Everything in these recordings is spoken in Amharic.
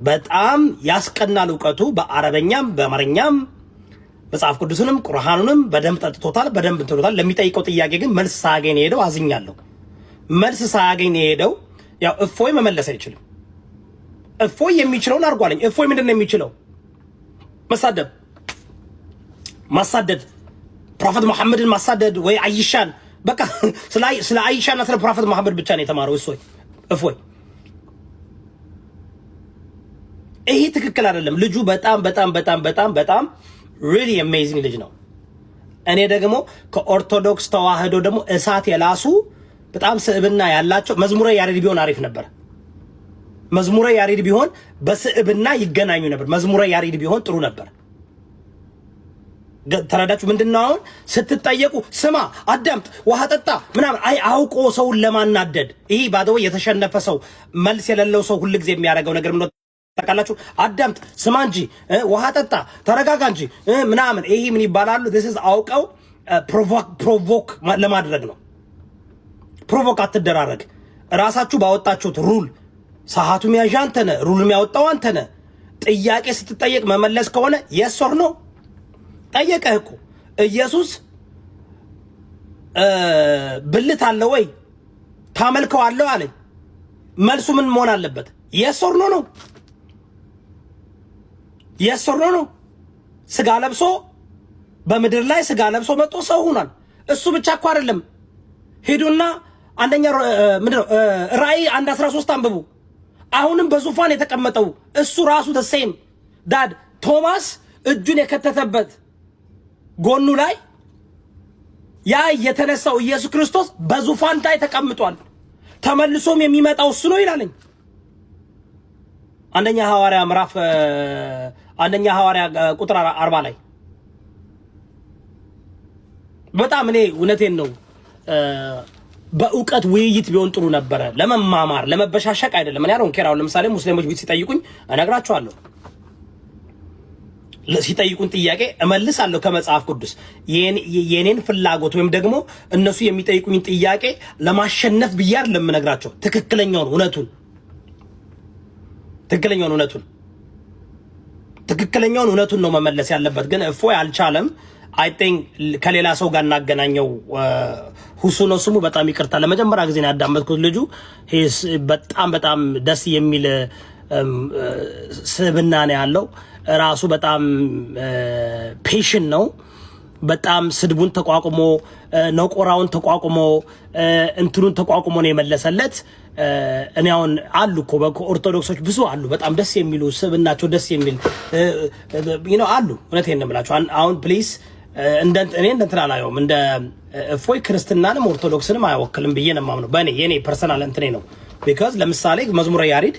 በጣም ያስቀናል እውቀቱ በአረበኛም በአማርኛም መጽሐፍ ቅዱስንም ቁርአኑንም በደንብ ጠጥቶታል በደንብ እንትሎታል። ለሚጠይቀው ጥያቄ ግን መልስ ሳያገኝ ሄደው አዝኛለሁ። መልስ ሳያገኝ ሄደው ያው እፎይ መመለስ አይችልም። እፎይ የሚችለውን አድርጓለኝ። እፎይ ምንድነው የሚችለው? መሳደብ፣ ማሳደድ፣ ፕሮፌት መሐመድን ማሳደድ ወይ አይሻን በቃ ስለ አይሻና ስለ ፕሮፌት መሐመድ ብቻ ነው የተማረው እፎይ። ይሄ ትክክል አይደለም። ልጁ በጣም really amazing ልጅ ነው። እኔ ደግሞ ከኦርቶዶክስ ተዋህዶ ደግሞ እሳት የላሱ በጣም ስዕብና ያላቸው መዝሙረ ያሬድ ቢሆን አሪፍ ነበር። መዝሙረ ያሬድ ቢሆን በስዕብና ይገናኙ ነበር። መዝሙረ ያሬድ ቢሆን ጥሩ ነበር። ተረዳችሁ? ምንድነው አሁን ስትጠየቁ ስማ፣ አዳምጥ፣ ውሃ ጠጣ ምናምን አውቆ ሰውን ለማናደድ ይሄ ባዶ የተሸነፈ ሰው መልስ የሌለው ሰው ሁልጊዜ የሚያደርገው ነገር ምን ታውቃላችሁ? አዳምጥ፣ ስማ እንጂ ውሃ ጠጣ፣ ተረጋጋ እንጂ ምናምን ይሄ ምን ይባላሉ? this is አውቀው ፕሮቮክ ለማድረግ ነው። ፕሮቮክ አትደራረግ። ራሳችሁ ባወጣችሁት ሩል ሰዓቱ የሚያዣ አንተ ነህ፣ ሩል የሚያወጣው አንተ ነህ። ጥያቄ ስትጠየቅ መመለስ ከሆነ yes or no ጠየቀህ እኮ ኢየሱስ ብልት አለ ወይ ታመልከው አለው አለኝ። መልሱ ምን መሆን አለበት? yes or no ነው። yes or no ነው። ስጋ ለብሶ በምድር ላይ ስጋ ለብሶ መጥቶ ሰው ሆኗል። እሱ ብቻ እኮ አይደለም። ሄዱና አንደኛ ምንድነው ራእይ 1:13 አንብቡ። አሁንም በዙፋን የተቀመጠው እሱ ራሱ ተሰይም ዳድ ቶማስ እጁን የከተተበት ጎኑ ላይ ያ የተነሳው ኢየሱስ ክርስቶስ በዙፋን ላይ ተቀምጧል። ተመልሶም የሚመጣው እሱ ነው ይላልኝ። አንደኛ ሐዋርያ ቁጥር 40 ላይ በጣም እኔ እውነቴን ነው በእውቀት ውይይት ቢሆን ጥሩ ነበረ። ለመማማር ለመበሻሸቅ አይደለም። እኔ አሁን ኬራው ለምሳሌ ሙስሊሞች ቢት ሲጠይቁኝ እነግራቸዋለሁ። ሲጠይቁን ጥያቄ እመልሳለሁ ከመጽሐፍ ቅዱስ የኔን ፍላጎት ወይም ደግሞ እነሱ የሚጠይቁኝ ጥያቄ ለማሸነፍ ብዬ አይደለም የምነግራቸው። ትክክለኛውን እውነቱን ነው መመለስ ያለበት። ግን እፎይ አልቻለም። አይ ቲንክ ከሌላ ሰው ጋር እናገናኘው። ሁሱ ነው ስሙ። በጣም ይቅርታ ለመጀመሪያ ጊዜ ነው ያዳመጥኩት። ልጁ በጣም ደስ የሚል ስብና ነው ያለው። ራሱ በጣም ፔሽን ነው። በጣም ስድቡን ተቋቁሞ ነቆራውን ተቋቁሞ እንትኑን ተቋቁሞ ነው የመለሰለት። እኔ አሁን አሉ እኮ በኦርቶዶክሶች ብዙ አሉ በጣም ደስ የሚሉ ስብናቸው ደስ የሚል አሉ። እውነቴን ነው የምላችሁ። አሁን ፕሊዝ እኔ እንትን አላየውም። እንደ እፎይ ክርስትናንም ኦርቶዶክስንም አይወክልም ብዬ ነው የማምነው። የኔ ፐርሰናል እንትኔ ነው። ቢካዝ ለምሳሌ መዝሙረ ያሬድ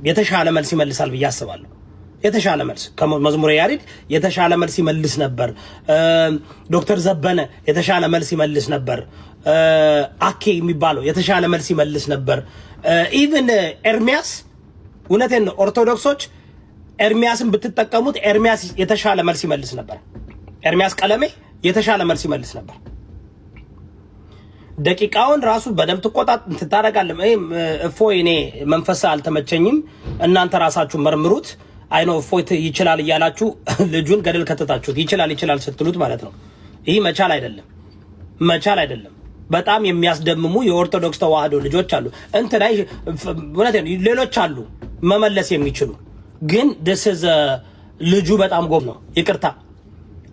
የተሻለ መልስ ይመልሳል ብዬ አስባለሁ። የተሻለ መልስ ከመዝሙረ ያሬድ የተሻለ መልስ ይመልስ ነበር። ዶክተር ዘበነ የተሻለ መልስ ይመልስ ነበር። አኬ የሚባለው የተሻለ መልስ ይመልስ ነበር። ኢቭን ኤርሚያስ፣ እውነቴን ነው ኦርቶዶክሶች ኤርሚያስን ብትጠቀሙት ኤርሚያስ የተሻለ መልስ ይመልስ ነበር። ኤርሚያስ ቀለሜ የተሻለ መልስ ይመልስ ነበር። ደቂቃውን ራሱ በደንብ ትታረጋለህ። እፎይ እኔ መንፈስ አልተመቸኝም። እናንተ ራሳችሁ መርምሩት። አይ ነው እፎይ ይችላል እያላችሁ ልጁን ገደል ከተታችሁት። ይችላል ስትሉት ማለት ነው። ይህ መቻል አይደለም። በጣም የሚያስደምሙ የኦርቶዶክስ ተዋህዶ ልጆች አሉ። እንትላይ እውነቴን ሌሎች አሉ መመለስ የሚችሉ ግን this is ልጁ በጣም ጎብ ነው። ይቅርታ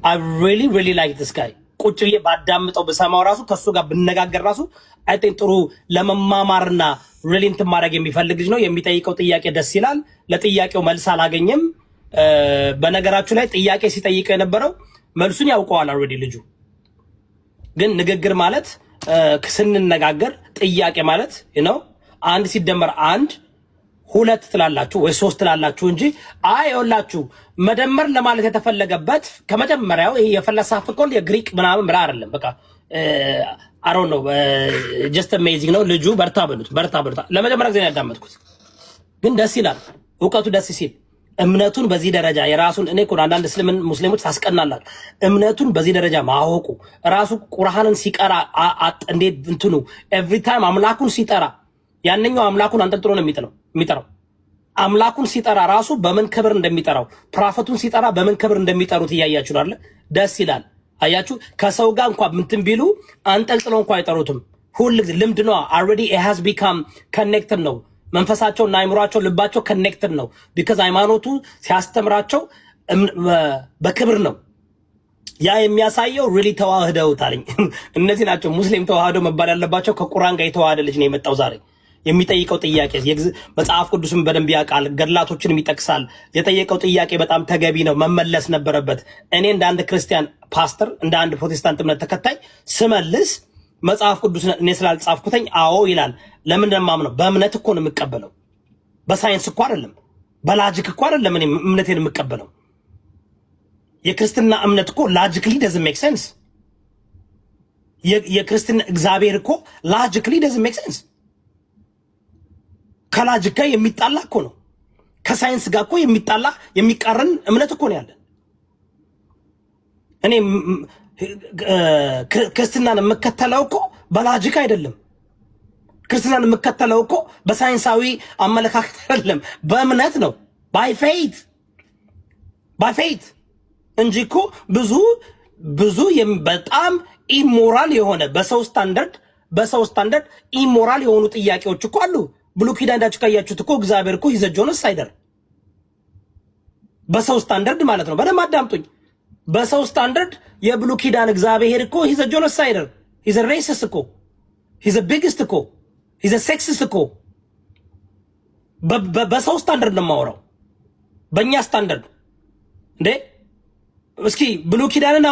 I really like this guy። ቁጭ ብዬ ባዳምጠው በሰማው ራሱ ከሱ ጋር ብነጋገር ራሱ አይ ቲንክ ጥሩ ለመማማርና ሪሊንት ማድረግ የሚፈልግ ልጅ ነው። የሚጠይቀው ጥያቄ ደስ ይላል። ለጥያቄው መልስ አላገኘም። በነገራችሁ ላይ ጥያቄ ሲጠይቀው የነበረው መልሱን ያውቀዋል ኦልሬዲ ልጁ። ግን ንግግር ማለት ስንነጋገር ጥያቄ ማለት አንድ ሲደመር አንድ ሁለት ትላላችሁ ወይ ሶስት ትላላችሁ እንጂ አይውላችሁ መደመር ለማለት የተፈለገበት ከመጀመሪያው ይሄ የፈለሳፍቆል የግሪክ ምናምን ብላ አይደለም። በቃ I don't know just amazing ነው ልጁ። በርታ በሉት። ለመጀመሪያ ጊዜ ያዳመጥኩት ግን ደስ ይላል። እውቀቱ ደስ ሲል እምነቱን በዚህ ደረጃ የራሱን እኔ እኮ አንዳንድ ሙስሊሞች ታስቀናላችሁ። እምነቱን በዚህ ደረጃ ማወቁ ራሱ ቁርአንን ሲቀራ እንዴት እንትኑ ኤቭሪ ታይም አምላኩን ሲጠራ ያንኛው አምላኩን አንጠልጥሎ ነው የሚጠራው። አምላኩን ሲጠራ ራሱ በምን ክብር እንደሚጠራው ፕሮፌቱን ሲጠራ በምን ክብር እንደሚጠሩት እያያችሁ አይደል? ደስ ይላል። አያችሁ ከሰው ጋር እንኳን ምንትን ቢሉ አንጠልጥለው እንኳን አይጠሩትም። ሁሉ ልምድ ነው። already it has become connected ነው። መንፈሳቸውና አይምሯቸው ልባቸው connected ነው። because ሃይማኖቱ ሲያስተምራቸው በክብር ነው። ያ የሚያሳየው really ተዋህደውታል። እነዚህ ናቸው ሙስሊም ተዋህደው መባል ያለባቸው። ከቁርአን ጋር የተዋሃደ ልጅ ነው የመጣው ዛሬ። የሚጠይቀው ጥያቄ መጽሐፍ ቅዱስን በደንብ ያውቃል፣ ገድላቶችንም ይጠቅሳል። የጠየቀው ጥያቄ በጣም ተገቢ ነው፣ መመለስ ነበረበት። እኔ እንደ አንድ ክርስቲያን ፓስተር፣ እንደ አንድ ፕሮቴስታንት እምነት ተከታይ ስመልስ መጽሐፍ ቅዱስ እኔ ስላልጻፍኩተኝ አዎ ይላል። ለምን እንደማምነው በእምነት እኮ ነው የምቀበለው፣ በሳይንስ እኮ አይደለም፣ በላጂክ እኮ አይደለም። እኔ እምነቴን የምቀበለው የክርስትና እምነት እኮ ላጂክሊ doesn't make sense። የክርስትና እግዚአብሔር እኮ ላጂክሊ doesn't make sense። ከላጂክ ጋር የሚጣላ እኮ ነው። ከሳይንስ ጋር እኮ የሚጣላ የሚቃረን እምነት እኮ ነው ያለን። እኔ ክርስትናን የምከተለው እኮ በላጂክ አይደለም። ክርስትናን የምከተለው እኮ በሳይንሳዊ አመለካከት አይደለም፣ በእምነት ነው። ባይ ፌይት እንጂ እኮ ብዙ በጣም ኢሞራል የሆነ በሰው ስታንዳርድ ኢሞራል የሆኑ ጥያቄዎች እኮ አሉ። ብሉይ ኪዳን እንዳችሁ ካያችሁት እኮ እግዚአብሔር እኮ ሂዘ ጆኖሳይደር በሰው ስታንዳርድ ማለት ነው። በደንብ አዳምጡኝ። በሰው ስታንዳርድ የብሉይ ኪዳን እግዚአብሔር እኮ ሂዘ ጆኖሳይደር፣ ሂዘ ሬሲስት እኮ፣ ሂዘ ቢግስት እኮ፣ ሂዘ ሴክሲስት እኮ። በሰው ስታንዳርድ ነው የማወራው፣ በእኛ ስታንዳርድ እንዴ። እስኪ ብሉይ ኪዳንን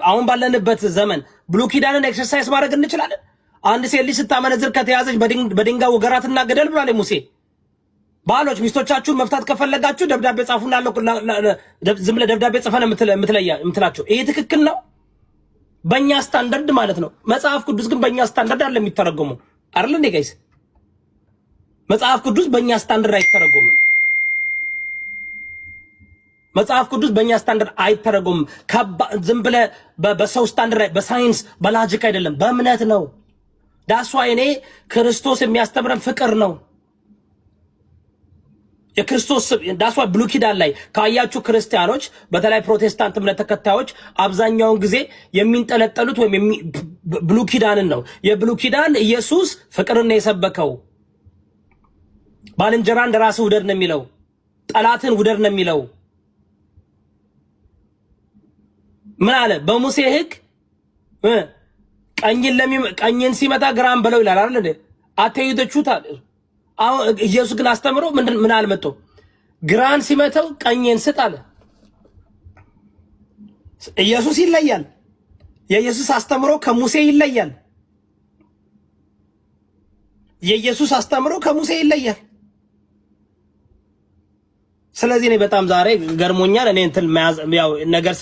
አሁን ባለንበት ዘመን ብሉይ ኪዳንን ኤክሰርሳይዝ ማድረግ እንችላለን? አንድ ሴት ልጅ ስታመነዝር ከተያዘች በድንጋይ ወገራትና ገደል ብሏል ሙሴ። ባሎች ሚስቶቻችሁን መፍታት ከፈለጋችሁ ደብዳቤ ጻፉና ዝም ብለህ ደብዳቤ ጽፈን የምትላቸው ይሄ ትክክል ነው? በእኛ ስታንዳርድ ማለት ነው። መጽሐፍ ቅዱስ ግን በእኛ ስታንዳርድ አለ የሚተረጎመው አይደል እንዴ ጋይስ? መጽሐፍ ቅዱስ በእኛ ስታንዳርድ አይተረጎምም። መጽሐፍ ቅዱስ በእኛ ስታንዳርድ አይተረጎምም። ዝም ብለህ በሰው ስታንዳርድ በሳይንስ በላጂክ አይደለም፣ በእምነት ነው። ዳሷ እኔ ክርስቶስ የሚያስተምረን ፍቅር ነው። የክርስቶስ ዳሷ ብሉይ ኪዳን ላይ ካያችሁ ክርስቲያኖች፣ በተለይ ፕሮቴስታንት እምነት ተከታዮች አብዛኛውን ጊዜ የሚንጠለጠሉት ወይም ብሉይ ኪዳንን ነው። የብሉይ ኪዳን ኢየሱስ ፍቅርን ነው የሰበከው። ባልንጀራ እንደራስህ ውደድ ነው የሚለው። ጠላትን ውደድ ነው የሚለው። ምን አለ በሙሴ ሕግ ቀኝን ሲመታ ግራን በለው ይላል አይደል? አትይደቹታል። አሁን ኢየሱስ ግን አስተምሮ ምን አልመጣ? ግራን ሲመታው ቀኝን ስጥ አለ። ኢየሱስ ይለያል። የኢየሱስ አስተምሮ ከሙሴ ይለያል። የኢየሱስ አስተምሮ ከሙሴ ይለያል። ስለዚህ እኔ በጣም ዛሬ ገርሞኛል። እኔ እንትን ያው ነገር